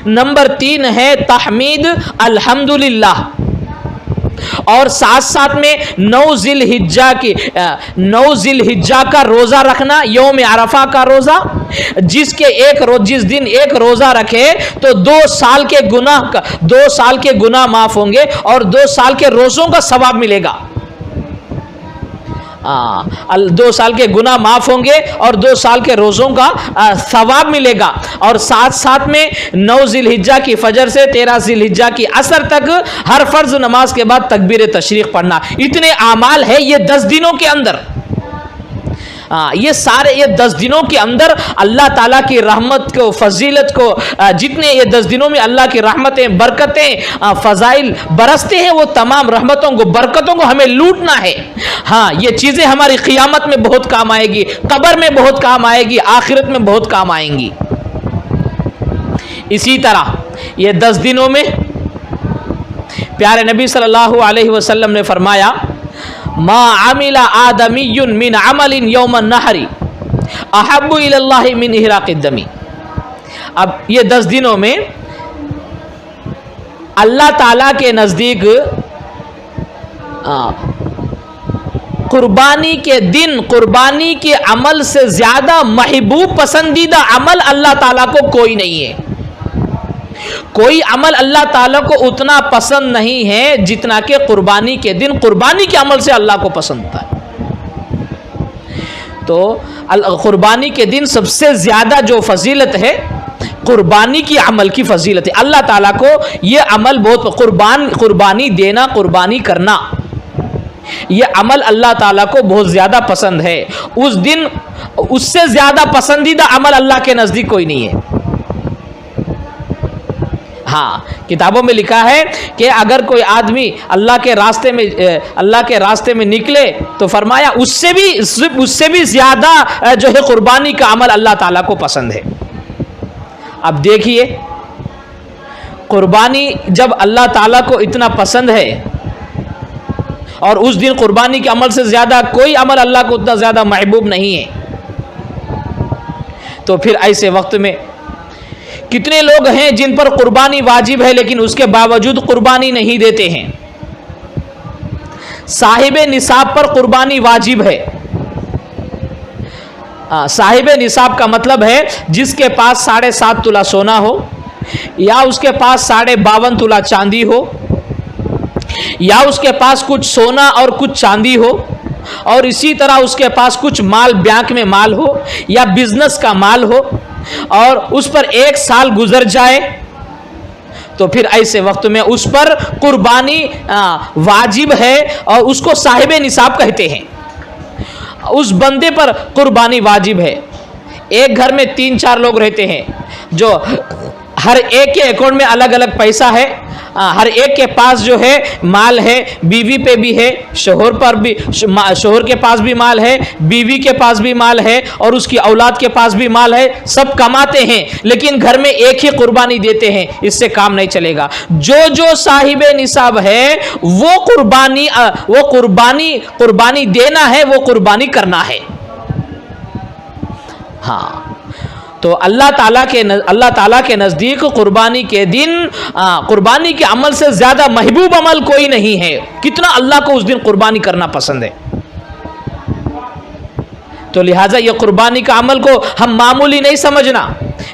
نمبر 3 ہے تحمید الحمدللہ. اور ساتھ ساتھ میں 9 ذی الحجہ کا روزہ رکھنا، یوم عرفہ کا روزہ، جس دن ایک روزہ رکھے تو 2 سال کے گناہ معاف ہوں گے اور 2 سال کے روزوں کا ثواب ملے گا. 2 سال کے گناہ معاف ہوں گے اور 2 سال کے روزوں کا ثواب ملے گا. اور ساتھ ساتھ میں 9 ذی الحجہ کی فجر سے 13 ذی الحجہ کی عصر تک ہر فرض نماز کے بعد تکبیر تشریق پڑھنا. اتنے اعمال ہے یہ 10 دنوں کے اندر. یہ 10 دنوں کے اندر اللہ تعالیٰ کی رحمت کو، فضیلت کو، جتنے یہ 10 دنوں میں اللہ کی رحمتیں، برکتیں، فضائل برستے ہیں، وہ تمام رحمتوں کو، برکتوں کو ہمیں لوٹنا ہے. ہاں، یہ چیزیں ہماری قیامت میں بہت کام آئے گی، قبر میں بہت کام آئے گی، آخرت میں بہت کام آئیں گی. اسی طرح یہ 10 دنوں میں پیارے نبی صلی اللہ علیہ وسلم نے فرمایا ما عمل آدمی من عمل یوم النحر احب الی اللہ من احراق الدم. اب یہ 10 دنوں میں اللہ تعالیٰ کے نزدیک قربانی کے دن، قربانی کے عمل سے زیادہ محبوب، پسندیدہ عمل اللہ تعالیٰ کو کوئی نہیں ہے. کوئی عمل اللہ تعالیٰ کو اتنا پسند نہیں ہے جتنا کہ قربانی کے دن، قربانی کے عمل سے اللہ کو پسند تھا. تو قربانی کے دن سب سے زیادہ جو فضیلت ہے قربانی کی عمل کی فضیلت ہے. اللہ تعالیٰ کو یہ عمل بہت قربانی دینا، قربانی کرنا، یہ عمل اللہ تعالیٰ کو بہت زیادہ پسند ہے. اس دن اس سے زیادہ پسندیدہ عمل اللہ کے نزدیک کوئی نہیں ہے. ہاں، کتابوں میں لکھا ہے کہ اگر کوئی آدمی اللہ کے راستے میں نکلے تو فرمایا اس سے بھی زیادہ جو ہے قربانی کا عمل اللہ تعالیٰ کو پسند ہے. اب دیکھیے، قربانی جب اللہ تعالیٰ کو اتنا پسند ہے اور اس دن قربانی کے عمل سے زیادہ کوئی عمل اللہ کو اتنا زیادہ محبوب نہیں ہے، تو پھر ایسے وقت میں کتنے لوگ ہیں جن پر قربانی واجب ہے لیکن اس کے باوجود قربانی نہیں دیتے ہیں. صاحب نصاب پر قربانی واجب ہے. صاحب نصاب کا مطلب ہے جس کے پاس 7.5 تولہ سونا ہو، یا اس کے پاس 52.5 تولہ چاندی ہو، یا اس کے پاس کچھ سونا اور کچھ چاندی ہو، اور اسی طرح اس کے پاس کچھ مال بینک میں مال ہو یا بزنس کا مال ہو، اور اس پر 1 سال گزر جائے، تو پھر ایسے وقت میں اس پر قربانی واجب ہے اور اس کو صاحب نصاب کہتے ہیں. اس بندے پر قربانی واجب ہے. ایک گھر میں 3-4 لوگ رہتے ہیں جو ہر ایک کے اکاؤنٹ میں الگ الگ پیسہ ہے، ہر ایک کے پاس جو ہے مال ہے، بیوی پہ بھی ہے، شوہر کے پاس بھی مال ہے، بیوی کے پاس بھی مال ہے، اور اس کی اولاد کے پاس بھی مال ہے. سب کماتے ہیں لیکن گھر میں ایک ہی قربانی دیتے ہیں. اس سے کام نہیں چلے گا. جو صاحب نصاب ہے وہ قربانی دینا ہے، وہ قربانی کرنا ہے. ہاں، تو اللہ تعالیٰ کے نزدیک قربانی کے دن قربانی کے عمل سے زیادہ محبوب عمل کوئی نہیں ہے. کتنا اللہ کو اس دن قربانی کرنا پسند ہے. تو لہٰذا یہ قربانی کا عمل کو ہم معمولی نہیں سمجھنا.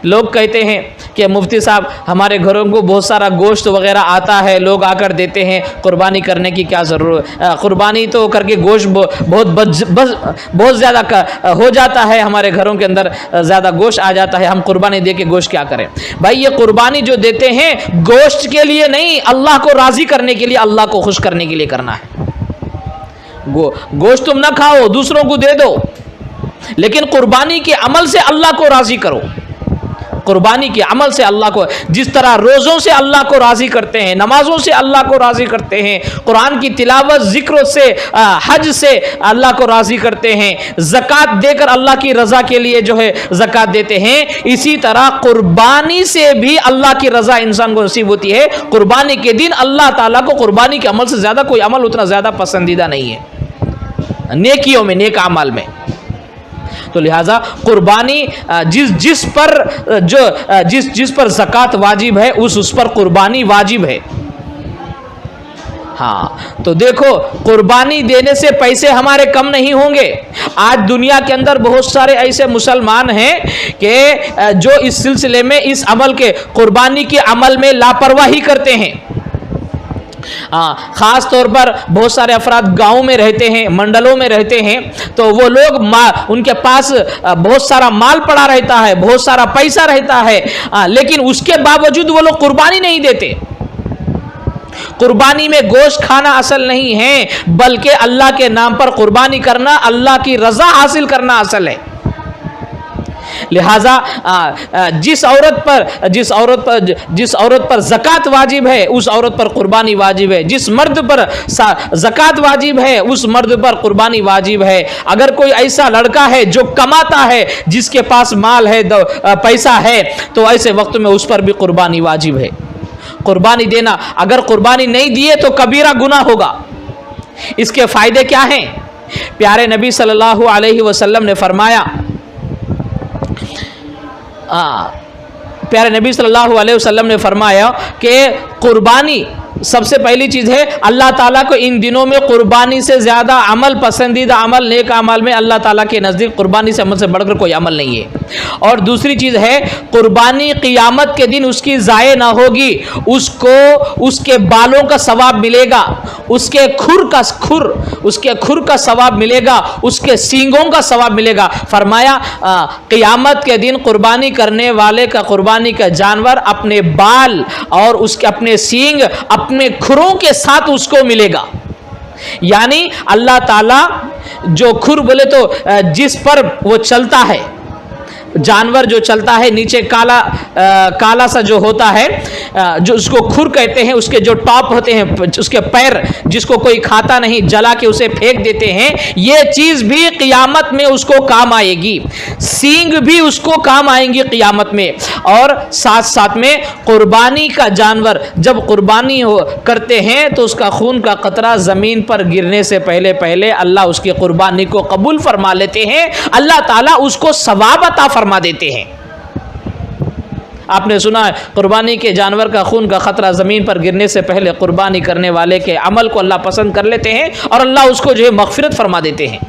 لوگ کہتے ہیں کہ مفتی صاحب ہمارے گھروں کو بہت سارا گوشت وغیرہ آتا ہے، لوگ آ کر دیتے ہیں، قربانی کرنے کی کیا ضرورت؟ قربانی تو کر کے گوشت بہت زیادہ ہو جاتا ہے، ہمارے گھروں کے اندر زیادہ گوشت آ جاتا ہے، ہم قربانی دے کے گوشت کیا کریں؟ بھائی، یہ قربانی جو دیتے ہیں گوشت کے لیے نہیں، اللہ کو راضی کرنے کے لیے، اللہ کو خوش کرنے کے لیے کرنا ہے. گوشت تم نہ کھاؤ، دوسروں کو دے دو، لیکن قربانی کے عمل سے اللہ کو راضی کرو. قربانی کے عمل سے اللہ کو، جس طرح روزوں سے اللہ کو راضی کرتے ہیں، نمازوں سے اللہ کو راضی کرتے ہیں، قرآن کی تلاوت، ذکر سے، حج سے اللہ کو راضی کرتے ہیں، زکوٰۃ دے کر اللہ کی رضا کے لیے جو ہے زکوٰۃ دیتے ہیں، اسی طرح قربانی سے بھی اللہ کی رضا انسان کو نصیب ہوتی ہے۔ قربانی کے دن اللہ تعالیٰ کو قربانی کے عمل سے زیادہ کوئی عمل اتنا زیادہ پسندیدہ نہیں ہے نیکیوں میں، نیک اعمال میں۔ تو لہٰذا قربانی جس پر زکوٰۃ واجب ہے اس پر قربانی واجب ہے۔ ہاں تو دیکھو، قربانی دینے سے پیسے ہمارے کم نہیں ہوں گے۔ آج دنیا کے اندر بہت سارے ایسے مسلمان ہیں کہ جو اس سلسلے میں، اس عمل کے، قربانی کے عمل میں لاپرواہی کرتے ہیں۔ خاص طور پر بہت سارے افراد گاؤں میں رہتے ہیں، منڈلوں میں رہتے ہیں، تو وہ لوگ ان کے پاس بہت سارا مال پڑا رہتا ہے، بہت سارا پیسہ رہتا ہے، لیکن اس کے باوجود وہ لوگ قربانی نہیں دیتے۔ قربانی میں گوشت کھانا اصل نہیں ہے، بلکہ اللہ کے نام پر قربانی کرنا، اللہ کی رضا حاصل کرنا اصل ہے۔ لہذا جس عورت پر زکوٰۃ واجب ہے اس عورت پر قربانی واجب ہے، جس مرد پر زکوٰۃ واجب ہے اس مرد پر قربانی واجب ہے۔ اگر کوئی ایسا لڑکا ہے جو کماتا ہے، جس کے پاس مال ہے، پیسہ ہے، تو ایسے وقت میں اس پر بھی قربانی واجب ہے۔ قربانی دینا، اگر قربانی نہیں دیے تو کبیرہ گناہ ہوگا۔ اس کے فائدے کیا ہیں؟ پیارے نبی صلی اللہ علیہ وسلم نے فرمایا، پیارے نبی صلی اللہ علیہ وسلم نے فرمایا کہ قربانی سب سے پہلی چیز ہے، اللہ تعالیٰ کو ان دنوں میں قربانی سے زیادہ عمل، پسندیدہ عمل، نیک عمل میں اللہ تعالیٰ کے نزدیک قربانی سے عمل سے بڑھ کر کوئی عمل نہیں ہے۔ اور دوسری چیز ہے، قربانی قیامت کے دن اس کی ضائع نہ ہوگی، اس کو اس کے بالوں کا ثواب ملے گا، اس کے کھر کا ثواب ملے گا، اس کے سینگوں کا ثواب ملے گا۔ فرمایا قیامت کے دن قربانی کرنے والے کا، قربانی کا جانور، اپنے بال اور اس کے اپنے سینگ اپنے کھروں کے ساتھ اس کو ملے گا۔ یعنی اللہ تعالیٰ جو کھر بولے تو جس پر وہ چلتا ہے، جانور جو چلتا ہے، نیچے کالا سا جو ہوتا ہے، جو اس کو کھر کہتے ہیں، اس کے جو ٹاپ ہوتے ہیں، اس کے پیر، جس کو کوئی کھاتا نہیں، جلا کے اسے پھینک دیتے ہیں، یہ چیز بھی قیامت میں اس کو کام آئے گی، سینگ بھی اس کو کام آئیں گی قیامت میں۔ اور ساتھ میں قربانی کا جانور جب قربانی کرتے ہیں تو اس کا خون کا قطرہ زمین پر گرنے سے پہلے اللہ اس کی قربانی کو قبول فرما لیتے ہیں، اللہ تعالیٰ اس کو ثواب عطا فرما دیتے ہیں۔ آپ نے سنا ہے، قربانی کے جانور کا خون کا خطرہ زمین پر گرنے سے پہلے قربانی کرنے والے کے عمل کو اللہ پسند کر لیتے ہیں اور اللہ اس کو جو ہے مغفرت فرما دیتے ہیں۔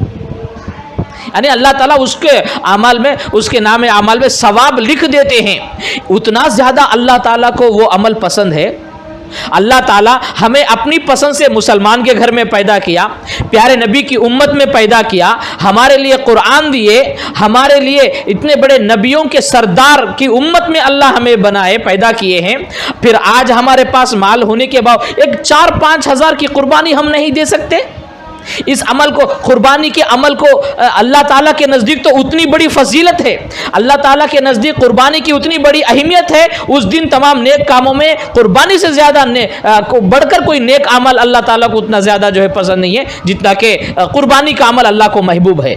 یعنی اللہ تعالیٰ اس کے اعمال میں، اس کے نام اعمال میں ثواب لکھ دیتے ہیں۔ اتنا زیادہ اللہ تعالیٰ کو وہ عمل پسند ہے۔ اللہ تعالیٰ ہمیں اپنی پسند سے مسلمان کے گھر میں پیدا کیا، پیارے نبی کی امت میں پیدا کیا، ہمارے لیے قرآن دیے، ہمارے لیے اتنے بڑے نبیوں کے سردار کی امت میں اللہ ہمیں بنائے، پیدا کیے ہیں۔ پھر آج ہمارے پاس مال ہونے کے باوجود ایک 4-5 ہزار کی قربانی ہم نہیں دے سکتے؟ اس عمل کو، قربانی کے عمل کو اللہ تعالیٰ کے نزدیک تو اتنی بڑی فضیلت ہے، اللہ تعالیٰ کے نزدیک قربانی کی اتنی بڑی اہمیت ہے، اس دن تمام نیک کاموں میں قربانی سے زیادہ بڑھ کر کوئی نیک عمل اللہ تعالیٰ کو اتنا زیادہ جو ہے پسند نہیں ہے جتنا کہ قربانی کا عمل اللہ کو محبوب ہے۔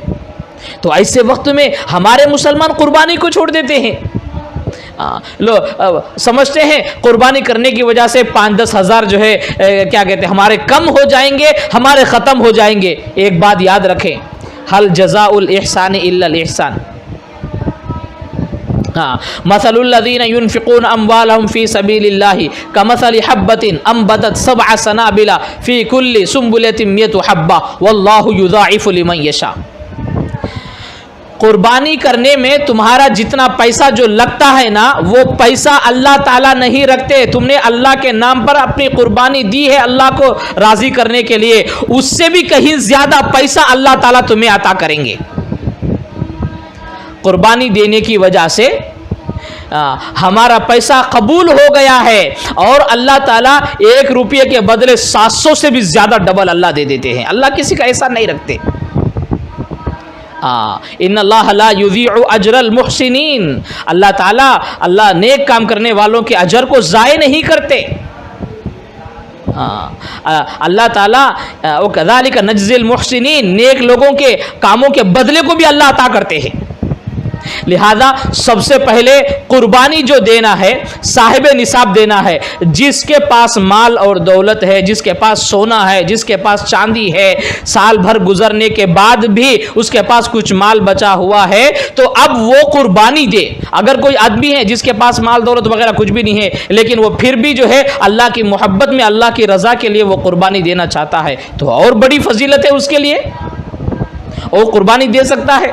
تو ایسے وقت میں ہمارے مسلمان قربانی کو چھوڑ دیتے ہیں، سمجھتے ہیں قربانی کرنے کی وجہ سے 5-10 ہزار جو ہے کیا کہتے ہیں ہمارے کم ہو جائیں گے، ہمارے ختم ہو جائیں گے۔ ایک بات یاد رکھیں، حل جزاء الاحسان الا الاحسان۔ مثل الذین ينفقون اموالهم في سبيل الله كمثل حبة انبتت 7 سنابل في كل سنبلة 100 حبة والله يضاعف لمن يشاء۔ قربانی کرنے میں تمہارا جتنا پیسہ جو لگتا ہے نا، وہ پیسہ اللہ تعالیٰ نہیں رکھتے۔ تم نے اللہ کے نام پر اپنی قربانی دی ہے اللہ کو راضی کرنے کے لیے، اس سے بھی کہیں زیادہ پیسہ اللہ تعالیٰ تمہیں عطا کریں گے۔ قربانی دینے کی وجہ سے ہمارا پیسہ قبول ہو گیا ہے، اور اللہ تعالیٰ 1 روپیے کے بدلے 700 سے بھی زیادہ ڈبل اللہ دے دیتے ہیں۔ اللہ کسی کا ایسا نہیں رکھتے۔ ان اللہ لا یضیع اجر المحسنین، اللہ تعالیٰ نیک کام کرنے والوں کے اجر کو ضائع نہیں کرتے. اللہ تعالیٰ وَكَذَلِكَ نَجْزِي الْمُحْسِنِينَ، نیک لوگوں کے کاموں کے بدلے کو بھی اللہ عطا کرتے ہیں. لہذا سب سے پہلے قربانی جو دینا ہے صاحب نصاب دینا ہے. جس کے پاس مال اور دولت ہے، جس کے پاس سونا ہے، جس کے پاس چاندی ہے، سال بھر گزرنے کے بعد بھی اس کے پاس کچھ مال بچا ہوا ہے تو اب وہ قربانی دے. اگر کوئی آدمی ہے جس کے پاس مال دولت وغیرہ کچھ بھی نہیں ہے لیکن وہ پھر بھی جو ہے اللہ کی محبت میں، اللہ کی رضا کے لیے وہ قربانی دینا چاہتا ہے تو اور بڑی فضیلت ہے اس کے لیے. وہ قربانی دے سکتا ہے،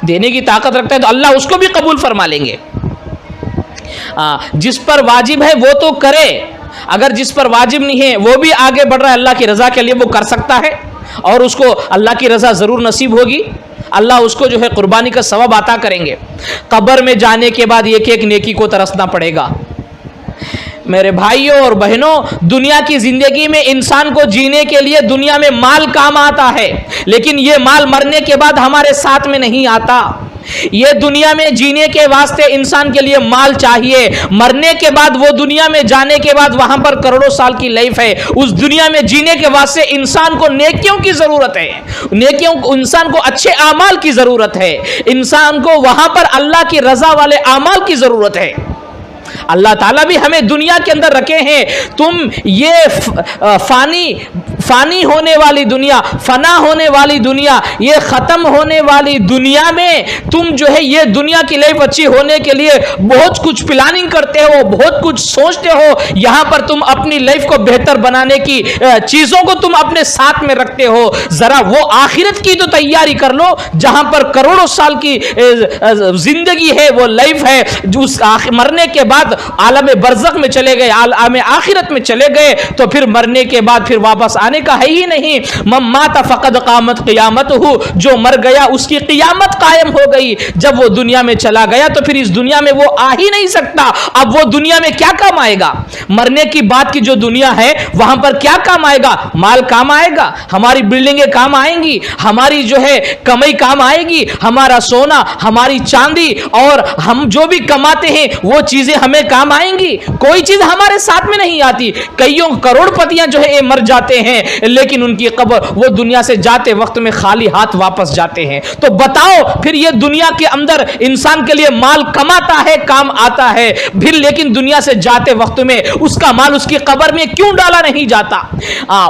دینے کی طاقت رکھتا ہے تو اللہ اس کو بھی قبول فرما لیں گے. جس پر واجب ہے وہ تو کرے، اگر جس پر واجب نہیں ہے وہ بھی آگے بڑھ رہا ہے اللہ کی رضا کے لیے، وہ کر سکتا ہے اور اس کو اللہ کی رضا ضرور نصیب ہوگی. اللہ اس کو جو ہے قربانی کا ثواب عطا کریں گے. قبر میں جانے کے بعد ایک ایک نیکی کو ترسنا پڑے گا. میرے بھائیوں اور بہنوں، دنیا کی زندگی میں انسان کو جینے کے لیے دنیا میں مال کام آتا ہے، لیکن یہ مال مرنے کے بعد ہمارے ساتھ میں نہیں آتا. یہ دنیا میں جینے کے واسطے انسان کے لیے مال چاہیے، مرنے کے بعد وہ دنیا میں جانے کے بعد وہاں پر کروڑوں سال کی لائف ہے. اس دنیا میں جینے کے واسطے انسان کو نیکیوں کی ضرورت ہے، انسان کو اچھے اعمال کی ضرورت ہے، انسان کو وہاں پر اللہ کی رضا والے اعمال کی ضرورت ہے. اللہ تعالیٰ بھی ہمیں دنیا کے اندر رکھے ہیں. تم یہ فانی ہونے والی دنیا، فنا ہونے والی دنیا، یہ ختم ہونے والی دنیا میں تم جو ہے یہ دنیا کی لائف اچھی ہونے کے لیے بہت کچھ پلاننگ کرتے ہو، بہت کچھ سوچتے ہو. یہاں پر تم اپنی لائف کو بہتر بنانے کی چیزوں کو تم اپنے ساتھ میں رکھتے ہو. ذرا وہ آخرت کی تو تیاری کر لو جہاں پر کروڑوں سال کی زندگی ہے، وہ لائف ہے. جو مرنے کے بعد عالم برزخ میں چلے گئے، عالم آخرت میں چلے گئے تو پھر مرنے کے بعد پھر واپس آنے کا ہے ہی نہیں. من مات فقد قامت قیامتہ، جو مر گیا اس کی قیامت قائم ہو گئی. جب وہ دنیا میں چلا گیا تو پھر اس دنیا میں وہ آ ہی نہیں سکتا. اب وہ دنیا میں کیا کام آئے گا؟ مرنے کی بعد کی جو دنیا ہے وہاں پر کیا کام آئے گا؟ مال کام آئے گا، ہماری بلڈنگیں کام آئیں گی، ہماری جو ہے کمائی کام آئے گی، ہمارا سونا، ہماری چاندی اور ہم جو بھی کماتے ہیں وہ چیزیں ہمیں کام آئیں گی. کوئی چیز ہمارے ساتھ میں نہیں آتی. کئیوں کروڑ پتیاں جو ہے مر جاتے ہیں لیکن ان کی قبر وہ دنیا سے جاتے وقت میں خالی ہاتھ واپس جاتے ہیں. تو بتاؤ پھر یہ دنیا کے اندر انسان کے لیے مال کماتا ہے، کام آتا ہے، پھر لیکن دنیا سے جاتے وقت میں اس کا مال اس کی قبر میں کیوں ڈالا نہیں جاتا؟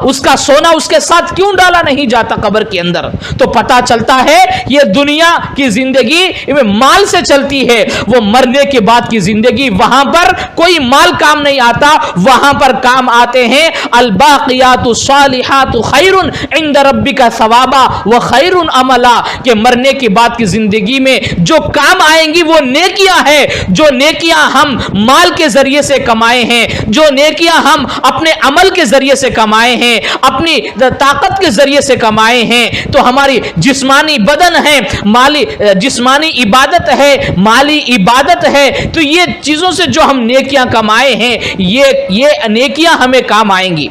اس کا سونا اس کے ساتھ کیوں ڈالا نہیں جاتا قبر کے اندر؟ تو پتا چلتا ہے یہ دنیا کی زندگی مال سے چلتی ہے. وہ مرنے کے بعد کی زندگی وہاں پر کوئی مال کام نہیں آتا، وہاں پر کام آتے ہیں الباقیات الصالحات خیر عند ربک ثوابا وخیر عملا. کہ مرنے کے بعد کی زندگی میں جو کام آئیں گی وہ نیکیاں ہیں. جو نیکیاں ہم مال کے ذریعے سے کمائے ہیں، جو نیکیاں ہم اپنے عمل کے ذریعے سے کمائے ہیں، اپنی طاقت کے ذریعے سے کمائے ہیں، تو ہماری جسمانی بدن ہے، مالی جسمانی عبادت ہے، مالی عبادت ہے، تو یہ چیزوں سے جو ہم نیکیاں کمائے ہیں یہ نیکیاں ہمیں کام آئیں گی.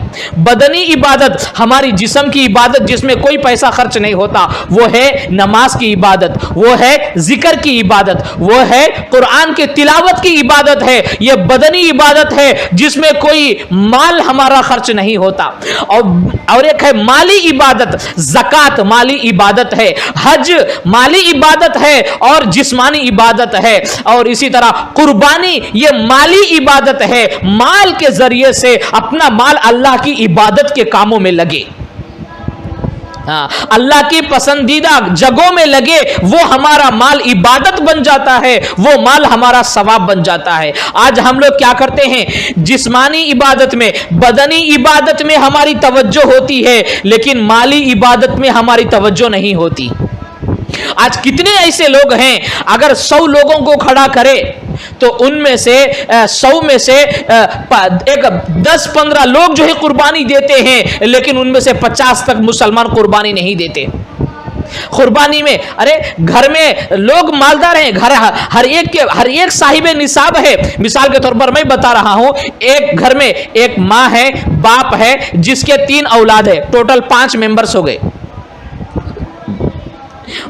بدنی عبادت، ہماری جسم کی عبادت جس میں کوئی پیسہ خرچ نہیں ہوتا، وہ ہے نماز کی عبادت، وہ ہے ذکر کی عبادت، وہ ہے قرآن کے تلاوت کی عبادت ہے. یہ بدنی عبادت ہے جس میں کوئی مال ہمارا خرچ نہیں ہوتا. اور ایک ہے مالی عبادت، زکوٰۃ مالی عبادت ہے، حج مالی عبادت ہے اور جسمانی عبادت ہے. اور اسی طرح قربانی یہ مالی عبادت ہے. مال کے ذریعے سے اپنا مال اللہ کی عبادت کے کاموں میں لگے، اللہ کی پسندیدہ جگہوں میں لگے، وہ ہمارا مال عبادت بن جاتا ہے، وہ مال ہمارا ثواب بن جاتا ہے. آج ہم لوگ کیا کرتے ہیں؟ جسمانی عبادت میں، بدنی عبادت میں ہماری توجہ ہوتی ہے لیکن مالی عبادت میں ہماری توجہ نہیں ہوتی. آج کتنے ایسے لوگ ہیں اگر 100 لوگوں کو کھڑا کرے تو ان میں سے 100 میں سے ایک 10-15 لوگ جو ہے قربانی دیتے ہیں لیکن ان میں سے 50 تک مسلمان قربانی نہیں دیتے. قربانی میں گھر میں لوگ مالدار ہیں، گھر ہر ایک صاحب نصاب ہے. مثال کے طور پر میں بتا رہا ہوں، ایک گھر میں ایک ماں ہے، باپ ہے، جس کے 3 اولاد ہے، ٹوٹل 5 ممبرز ہو گئے.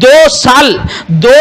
2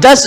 10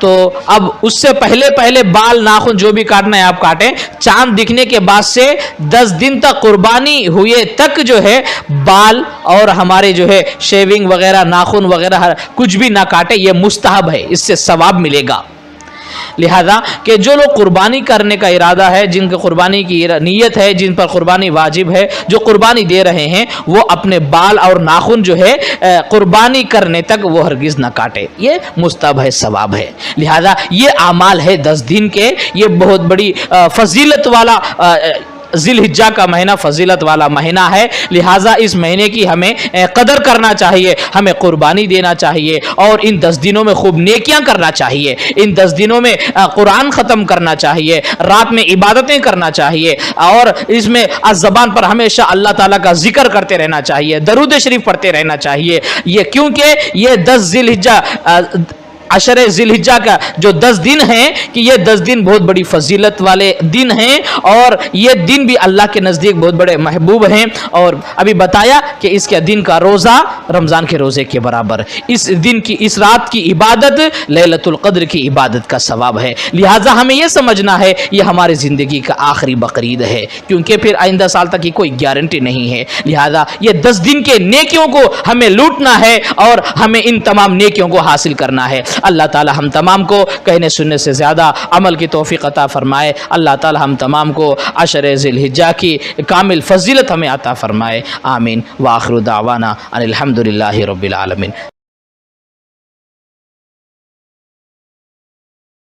تو اب اس سے پہلے بال ناخن جو بھی کاٹنا ہے آپ کاٹیں. چاند دکھنے کے بعد سے 10 دن تک قربانی ہوئے تک جو ہے بال اور ہمارے جو ہے شیونگ وغیرہ ناخن وغیرہ کچھ بھی نہ کاٹے. یہ مستحب ہے, اس سے ثواب ملے گا. لہذا کہ جو لوگ قربانی کرنے کا ارادہ ہے, جن کے قربانی کی نیت ہے, جن پر قربانی واجب ہے, جو قربانی دے رہے ہیں, وہ اپنے بال اور ناخن جو ہے قربانی کرنے تک وہ ہرگز نہ کاٹے. یہ مستحب ہے, ثواب ہے. لہذا یہ اعمال ہے 10 دن کے, یہ بہت بڑی فضیلت والا ذی الحجہ کا مہینہ فضیلت والا مہینہ ہے. لہٰذا اس مہینے کی ہمیں قدر کرنا چاہیے, ہمیں قربانی دینا چاہیے, اور ان 10 دنوں میں خوب نیکیاں کرنا چاہیے. ان 10 دنوں میں قرآن ختم کرنا چاہیے, رات میں عبادتیں کرنا چاہیے, اور اس میں زبان پر ہمیشہ اللہ تعالیٰ کا ذکر کرتے رہنا چاہیے, درود شریف پڑھتے رہنا چاہیے. یہ کیونکہ یہ 10 ذی الحجہ عشر ذی الحجہ کا جو 10 دن ہیں کہ یہ 10 دن بہت بڑی فضیلت والے دن ہیں, اور یہ دن بھی اللہ کے نزدیک بہت بڑے محبوب ہیں. اور ابھی بتایا کہ اس کے دن کا روزہ رمضان کے روزے کے برابر, اس دن کی اس رات کی عبادت لیلۃ القدر کی عبادت کا ثواب ہے. لہٰذا ہمیں یہ سمجھنا ہے یہ ہماری زندگی کا آخری بقرعید ہے, کیونکہ پھر آئندہ سال تک کی کوئی گارنٹی نہیں ہے. لہٰذا یہ 10 دن کے نیکیوں کو ہمیں لوٹنا ہے اور ہمیں ان تمام نیکیوں کو حاصل کرنا ہے. اللہ تعالی ہم تمام کو کہنے سننے سے زیادہ عمل کی توفیق عطا فرمائے. اللہ تعالی ہم تمام کو عشر ذی الحجہ کی کامل فضیلت ہمیں عطا فرمائے. آمین. وآخر دعوانا ان الحمد للہ رب العالمین.